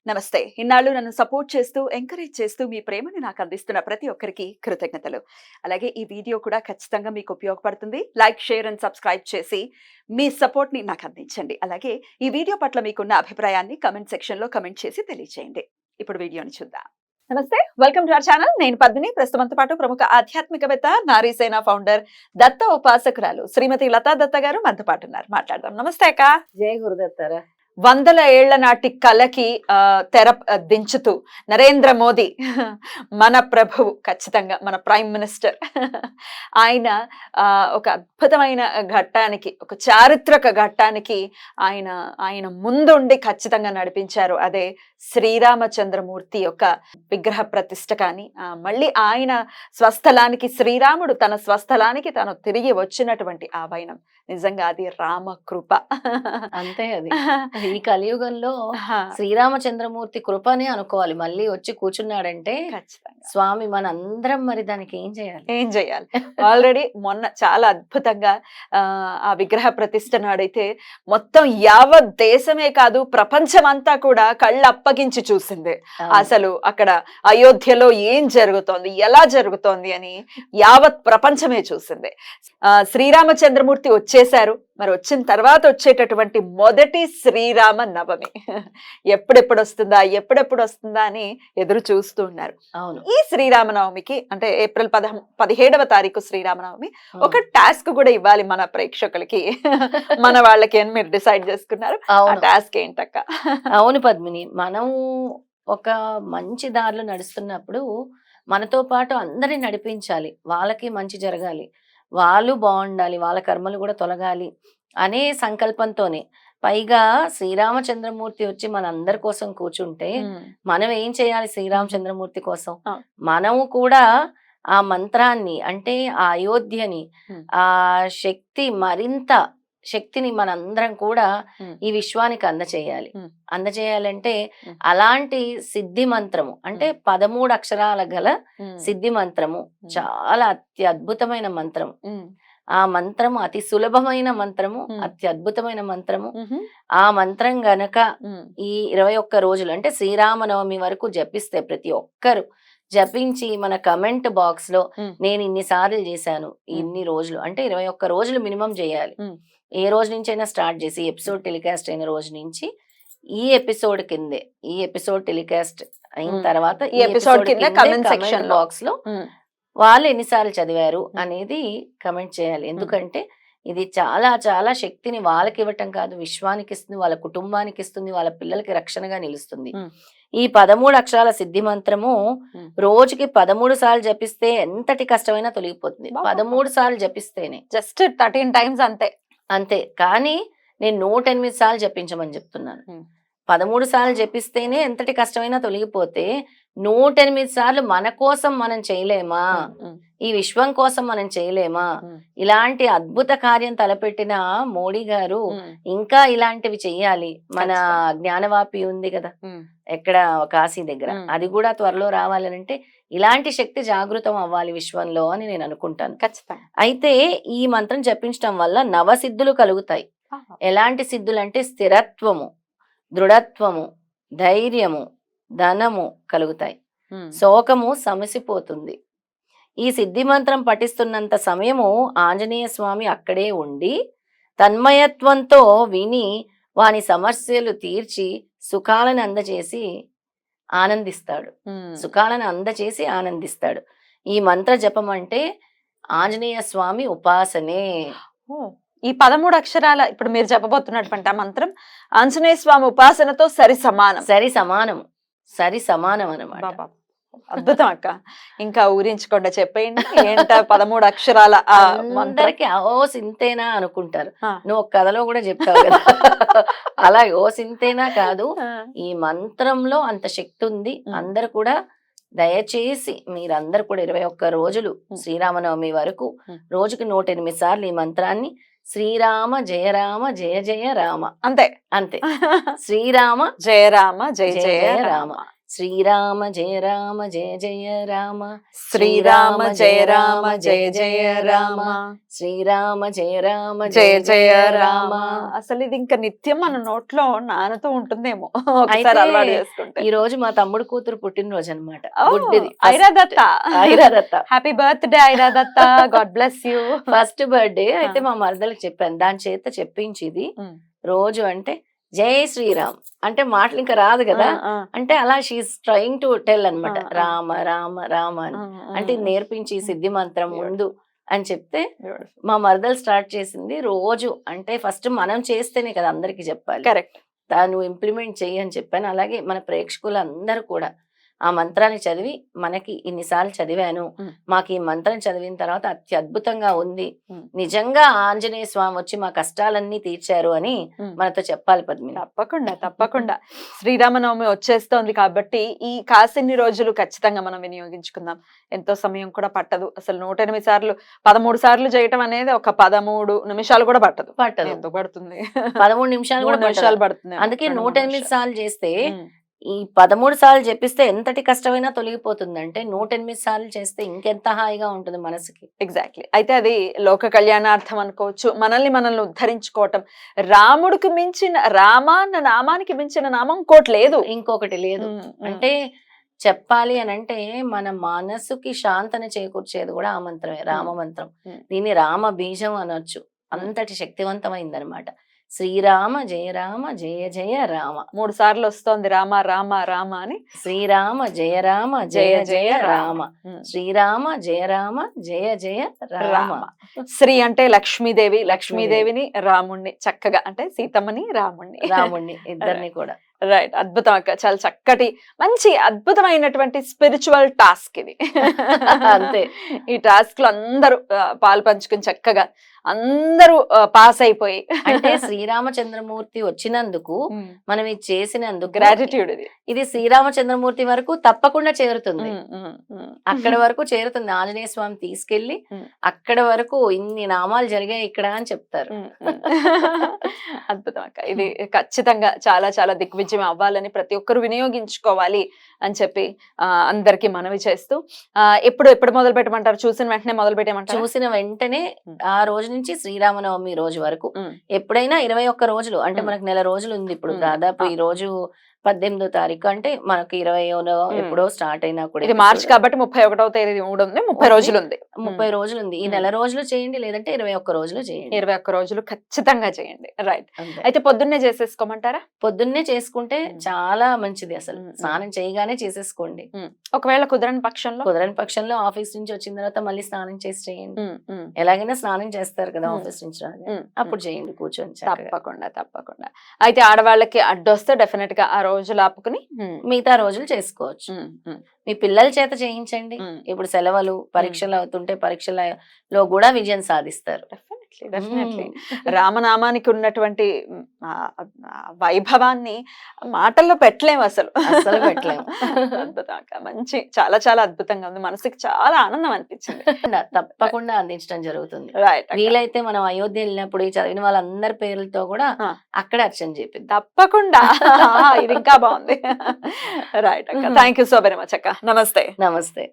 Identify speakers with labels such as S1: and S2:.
S1: నమస్తే. ఇన్నాళ్ళు నన్ను సపోర్ట్ చేస్తూ, ఎంకరేజ్ చేస్తూ మీ ప్రేమని నాకు అందిస్తున్న ప్రతి ఒక్కరికి కృతజ్ఞతలు. అలాగే ఈ వీడియో కూడా ఖచ్చితంగా మీకు ఉపయోగపడుతుంది. లైక్, షేర్ అండ్ సబ్స్క్రైబ్ చేసి మీ సపోర్ట్‌ని నాకు అందించండి. అలాగే ఈ వీడియో పట్ల మీకున్న అభిప్రాయాన్ని కామెంట్ సెక్షన్‌లో కామెంట్ చేసి తెలియజేయండి. ఇప్పుడు వీడియోని చూద్దాం. నమస్తే. Welcome to our channel. నేను పద్మిని. ప్రస్తుతంతో పాటు ప్రముఖ ఆధ్యాత్మికవేత్త, నారీసేన ఫౌండర్, దత్త ఉపాసకురాలు శ్రీమతి లతా దత్త గారు మనతో పాటు ఉన్నారు. మాట్లాడదాం. నమస్తే అక్క.
S2: జై గురుదత్తారా.
S1: వందల ఏళ్ల నాటి కళకి తెర దించుతూ నరేంద్ర మోదీ మన ప్రభువు, ఖచ్చితంగా మన ప్రైమ్ మినిస్టర్, ఆయన ఒక అద్భుతమైన ఘట్టానికి, ఒక చారిత్రక ఘట్టానికి ఆయన ఆయన ముందుండి ఖచ్చితంగా నడిపించారు. అదే శ్రీరామచంద్రమూర్తి యొక్క విగ్రహ ప్రతిష్ఠ. కానీ మళ్ళీ ఆయన స్వస్థలానికి, శ్రీరాముడు తన స్వస్థలానికి తను తిరిగి వచ్చినటువంటి ఆ వైనం నిజంగా అది రామకృప.
S2: అంతే. అది ఈ కలియుగంలో శ్రీరామచంద్రమూర్తి కృపనే అనుకోవాలి. మళ్ళీ వచ్చి కూర్చున్నాడంటే స్వామి మనందరం మరి దానికి ఏం చేయాలి.
S1: ఆల్రెడీ మొన్న చాలా అద్భుతంగా ఆ విగ్రహ ప్రతిష్ఠ నాడైతే మొత్తం యావత్ దేశమే కాదు, ప్రపంచం అంతా కూడా కళ్ళు అప్పగించి చూసింది. అసలు అక్కడ అయోధ్యలో ఏం జరుగుతోంది, ఎలా జరుగుతోంది అని యావత్ ప్రపంచమే చూసింది. శ్రీరామచంద్రమూర్తి వచ్చేశారు. మరి వచ్చిన తర్వాత వచ్చేటటువంటి మొదటి శ్రీరామ నవమి ఎప్పుడెప్పుడు వస్తుందా అని ఎదురు చూస్తూ ఉన్నారు.
S2: అవును.
S1: ఈ శ్రీరామనవమికి అంటే ఏప్రిల్ 17వ తారీఖు శ్రీరామనవమి ఒక టాస్క్ కూడా ఇవ్వాలి మన ప్రేక్షకులకి, మన వాళ్ళకి అని మీరు డిసైడ్ చేసుకున్నారు. ఆ టాస్క్ ఏంటక్క?
S2: అవును పద్మిని, మనం ఒక మంచి దారిలో నడుస్తున్నప్పుడు మనతో పాటు అందరిని నడిపించాలి. వాళ్ళకి మంచి జరగాలి, వాళ్ళు బాగుండాలి, వాళ్ళ కర్మలు కూడా తొలగాలి అనే సంకల్పంతోనే. పైగా శ్రీరామచంద్రమూర్తి వచ్చి మన అందరి కోసం కూర్చుంటే మనం ఏం చేయాలి? శ్రీరామచంద్రమూర్తి కోసం మనము కూడా ఆ మంత్రాన్ని, అంటే ఆ అయోధ్యని, ఆ మరింత శక్తిని మనందరం కూడా ఈ విశ్వానికి అందచేయాలంటే అలాంటి సిద్ధి మంత్రము, అంటే 13 అక్షరాల గల సిద్ధి మంత్రము, చాలా అత్యద్భుతమైన మంత్రము. ఆ మంత్రము అతి సులభమైన మంత్రము, అత్యద్భుతమైన మంత్రము. ఆ మంత్రం గనక ఈ 21 రోజులు అంటే శ్రీరామనవమి వరకు జపిస్తే, ప్రతి ఒక్కరు జపించి మన కమెంట్ బాక్స్ లో నేను ఇన్నిసార్లు చేశాను, ఇన్ని రోజులు అంటే 21 రోజులు మినిమం చేయాలి. ఏ రోజు నుంచి అయినా స్టార్ట్ చేసి ఎపిసోడ్ టెలికాస్ట్ అయిన రోజు నుంచి ఈ ఎపిసోడ్ టెలికాస్ట్ అయిన తర్వాత ఈ ఎపిసోడ్ కింద కమెంట్ బాక్స్ లో వాళ్ళు ఎన్నిసార్లు చదివారు అనేది కమెంట్ చేయాలి. ఎందుకంటే ఇది చాలా చాలా శక్తిని వాళ్ళకి ఇవ్వటం కాదు, విశ్వానికి ఇస్తుంది, వాళ్ళ కుటుంబానికి ఇస్తుంది, వాళ్ళ పిల్లలకి రక్షణగా నిలుస్తుంది. ఈ 13 అక్షరాల సిద్ధి మంత్రము రోజుకి 13 సార్లు జపిస్తే ఎంతటి కష్టమైనా తొలగిపోతుంది. 13 సార్లు జపిస్తేనే,
S1: జస్ట్ 13 టైమ్స్
S2: అంతే. కానీ నేను 108 సార్లు జపించమని చెప్తున్నాను. 13 సార్లు జపిస్తేనే ఎంతటి కష్టమైనా తొలగిపోతే 108 సార్లు మన కోసం మనం చేయలేమా? ఈ విశ్వం కోసం మనం చేయలేమా? ఇలాంటి అద్భుత కార్యం తలపెట్టిన మోడీ గారు ఇంకా ఇలాంటివి చెయ్యాలి. మన జ్ఞానవాపి ఉంది కదా ఎక్కడ, కాశీ దగ్గర, అది కూడా త్వరలో రావాలంటే ఇలాంటి శక్తి జాగృతం అవ్వాలి విశ్వంలో అని నేను అనుకుంటాను.
S1: ఖచ్చితంగా.
S2: అయితే ఈ మంత్రం జపించడం వల్ల నవసిద్ధులు కలుగుతాయి. ఎలాంటి సిద్ధులు అంటే స్థిరత్వము, దృఢత్వము, ధైర్యము, ధనము కలుగుతాయి. శోకము సమసిపోతుంది. ఈ సిద్ధి మంత్రం పఠిస్తున్నంత సమయము ఆంజనేయ స్వామి అక్కడే ఉండి తన్మయత్వంతో విని వాని సమస్యలు తీర్చి సుఖాలను అందజేసి ఆనందిస్తాడు. ఈ మంత్ర జపం అంటే ఆంజనేయ స్వామి ఉపాసనే.
S1: ఈ 13 అక్షరాల ఇప్పుడు మీరు చెప్పబోతున్నటువంటి ఆ మంత్రం ఆంజనేయ స్వామి ఉపాసనతో సరి సమానం అన్నమాట. అద్భుతం అక్క. ఇంకా ఊరించకుండా చెప్పేయండి ఏంట 13 అక్షరాల
S2: అందరికి ఓస్ ఇంతేనా అనుకుంటారు. నువ్వు ఒక కథలో కూడా చెప్తావు కదా అలా ఓస్ ఇంతేనా కాదు, ఈ మంత్రంలో అంత శక్తి ఉంది. అందరు కూడా దయచేసి మీరందరూ కూడా 21 రోజులు శ్రీరామనవమి వరకు రోజుకి 108 సార్లు ఈ మంత్రాన్ని శ్రీరామ జయ రామ జయ జయ రామ, అంతే శ్రీరామ
S1: జయ రామ జయ జయ రామ,
S2: శ్రీరామ జయ రామ జయ జయ రామ,
S1: శ్రీరామ జయ రామ జయ జయ రామ,
S2: శ్రీరామ జయ రామ
S1: జయ జయ రామ. అసలు ఇది ఇంకా నిత్యం మన నోట్లో నానుతూ ఉంటుందేమో ఒకసారి
S2: అయితే
S1: అలవాటు చేసుకుంటే.
S2: ఈ రోజు మా తమ్ముడు కూతురు పుట్టినరోజు అనమాట.
S1: Airadatta,
S2: Airadatta
S1: happy birthday Airadatta, God bless you.
S2: First birthday అయితే మా మరదలకు చెప్పాను, దాని చేత చెప్పించి ఇది రోజు అంటే జై శ్రీరామ్ అంటే మాటలు ఇంకా రాదు కదా, అంటే అలా షీఈస్ ట్రైయింగ్ టు టెల్ అనమాట, రామ రామ రామ అని. అంటే ఇది నేర్పించి సిద్ధి మంత్రం ముందు అని చెప్తే మా మరదలు స్టార్ట్ చేసింది రోజు. అంటే ఫస్ట్ మనం చేస్తేనే కదా అందరికి చెప్పాలి,
S1: కరెక్ట్,
S2: దాన్ని ఇంప్లిమెంట్ చెయ్యి అని చెప్పాను. అలాగే మన ప్రేక్షకులు అందరూ కూడా ఆ మంత్రాన్ని చదివి, మనకి ఇన్నిసార్లు చదివాను, మాకు ఈ మంత్రం చదివిన తర్వాత అత్యద్భుతంగా ఉంది, నిజంగా ఆంజనేయ స్వామి వచ్చి మా కష్టాలన్నీ తీర్చారు అని మనతో చెప్పాలి పద్మిని.
S1: తప్పకుండా తప్పకుండా. శ్రీరామనవమి వచ్చేస్తోంది కాబట్టి ఈ కాసిన్ని రోజులు ఖచ్చితంగా మనం వినియోగించుకుందాం. ఎంతో సమయం కూడా పట్టదు అసలు. 108 సార్లు 13 సార్లు చేయటం అనేది ఒక 13 నిమిషాలు కూడా పట్టదు. ఎంత పడుతుంది?
S2: 13 నిమిషాలు కూడా
S1: నిమిషాలు పడుతుంది.
S2: అందుకే 108 సార్లు చేస్తే ఈ 13 సార్లు చెప్పిస్తే ఎంతటి కష్టమైనా తొలగిపోతుందంటే 108 సార్లు చేస్తే ఇంకెంత హాయిగా ఉంటుంది మనసుకి.
S1: ఎగ్జాక్ట్లీ. అయితే అది లోక కళ్యాణార్థం అనుకోవచ్చు, మనల్ని ఉద్ధరించుకోవటం. రాముడికి మించిన, రామాన్న నామానికి మించిన నామం
S2: ఇంకొకటి లేదు. అంటే చెప్పాలి అని అంటే మన మనసుకి శాంతన చేకూర్చేది కూడా ఆ మంత్రమే, రామ మంత్రం. దీన్ని రామ బీజం అనొచ్చు, అంతటి శక్తివంతమైందనమాట. శ్రీరామ జయ రామ జయ జయ రామ
S1: 3 సార్లు వస్తోంది రామ రామ రామ అని.
S2: శ్రీరామ జయ రామ జయ జయ రామ, శ్రీరామ జయ రామ జయ జయ రామ.
S1: శ్రీ అంటే లక్ష్మీదేవి, లక్ష్మీదేవిని రాముణ్ణి చక్కగా, అంటే సీతమ్మని రాముణ్ణి
S2: ఇద్దరిని కూడా.
S1: రైట్, అద్భుతం అక్క. చాలా చక్కటి మంచి అద్భుతమైనటువంటి స్పిరిచువల్ టాస్క్ ఇది.
S2: అంతే.
S1: ఈ టాస్క్ లో అందరూ పాలు పంచుకుని చక్కగా అందరూ పాస్ అయిపోయి,
S2: అంటే శ్రీరామచంద్రమూర్తి వచ్చినందుకు మనం ఇది చేసినందుకు
S1: గ్రాటిట్యూడ్.
S2: ఇది శ్రీరామచంద్రమూర్తి వరకు తప్పకుండా చేరుతుంది, అక్కడ వరకు చేరుతుంది. ఆంజనేయ స్వామి తీసుకెళ్లి అక్కడ వరకు ఇన్ని నామాలు జరిగాయి ఇక్కడ అని చెప్తారు.
S1: అద్భుతం అక్క. ఇది ఖచ్చితంగా చాలా చాలా దిగ్విజయం అవ్వాలని ప్రతి ఒక్కరు వినియోగించుకోవాలి అని చెప్పి అందరికి మనవి చేస్తూ, ఎప్పుడు మొదలు పెట్టమంటారు? చూసిన వెంటనే మొదలు పెట్టేయమంటారు?
S2: చూసిన వెంటనే ఆ రోజు నుంచి శ్రీరామనవమి రోజు వరకు ఎప్పుడైనా 21 రోజులు, అంటే మనకు నెల రోజులు ఉంది ఇప్పుడు. దాదాపు ఈ రోజు 18వ తారీఖు, అంటే మనకి 20 ఎప్పుడో స్టార్ట్ అయినా కూడా.
S1: ఇది మార్చి కాబట్టి 31వ తేదీ కూడా ఉంది. 30 రోజులు ఉంది.
S2: 30 రోజులు ఉంది. ఈ నెల రోజులు చేయండి, లేదంటే 21 రోజులు చేయండి.
S1: 21 రోజులు ఖచ్చితంగా చేయండి. రైట్. అయితే పొద్దున్నే చేసేసుకోమంటారా?
S2: పొద్దున్నే చేసుకుంటే చాలా మంచిది. అసలు స్నానం చేయగానే చేసేసుకోండి.
S1: ఒకవేళ కుదరని పక్షంలో
S2: ఆఫీస్ నుంచి వచ్చిన తర్వాత మళ్ళీ స్నానం చేసి చేయండి. ఎలాగైనా స్నానం చేస్తారు కదా ఆఫీస్ నుంచి రాగానే, అప్పుడు చేయండి కూర్చొని.
S1: తప్పకుండా. అయితే ఆడవాళ్ళకి అడ్డొస్తే డెఫినెట్ గా ఆ రోజులు ఆపుకుని
S2: మిగతా రోజులు చేసుకోవచ్చు. మీ పిల్లల చేత చేయించండి. ఇప్పుడు సెలవులు, పరీక్షలు అవుతుంటే పరీక్షలలో కూడా విజయం సాధిస్తారు.
S1: డెఫినెట్లీ. రామనామానికి ఉన్నటువంటి వైభవాన్ని మాటల్లో పెట్టలేము, అసలు పెట్టలేము. మంచి, చాలా చాలా అద్భుతంగా ఉంది. మనసుకి చాలా ఆనందం అనిపించింది.
S2: తప్పకుండా అందించడం జరుగుతుంది. వీలైతే మనం అయోధ్య వెళ్ళినప్పుడు ఈ చదివిన వాళ్ళందరి పేర్లతో కూడా అక్కడ అర్చన చేపిద్దాం.
S1: తప్పకుండా. ఇది ఇంకా బాగుంది. రైట్ అక్క. Thank you so very much అక్క. నమస్తే.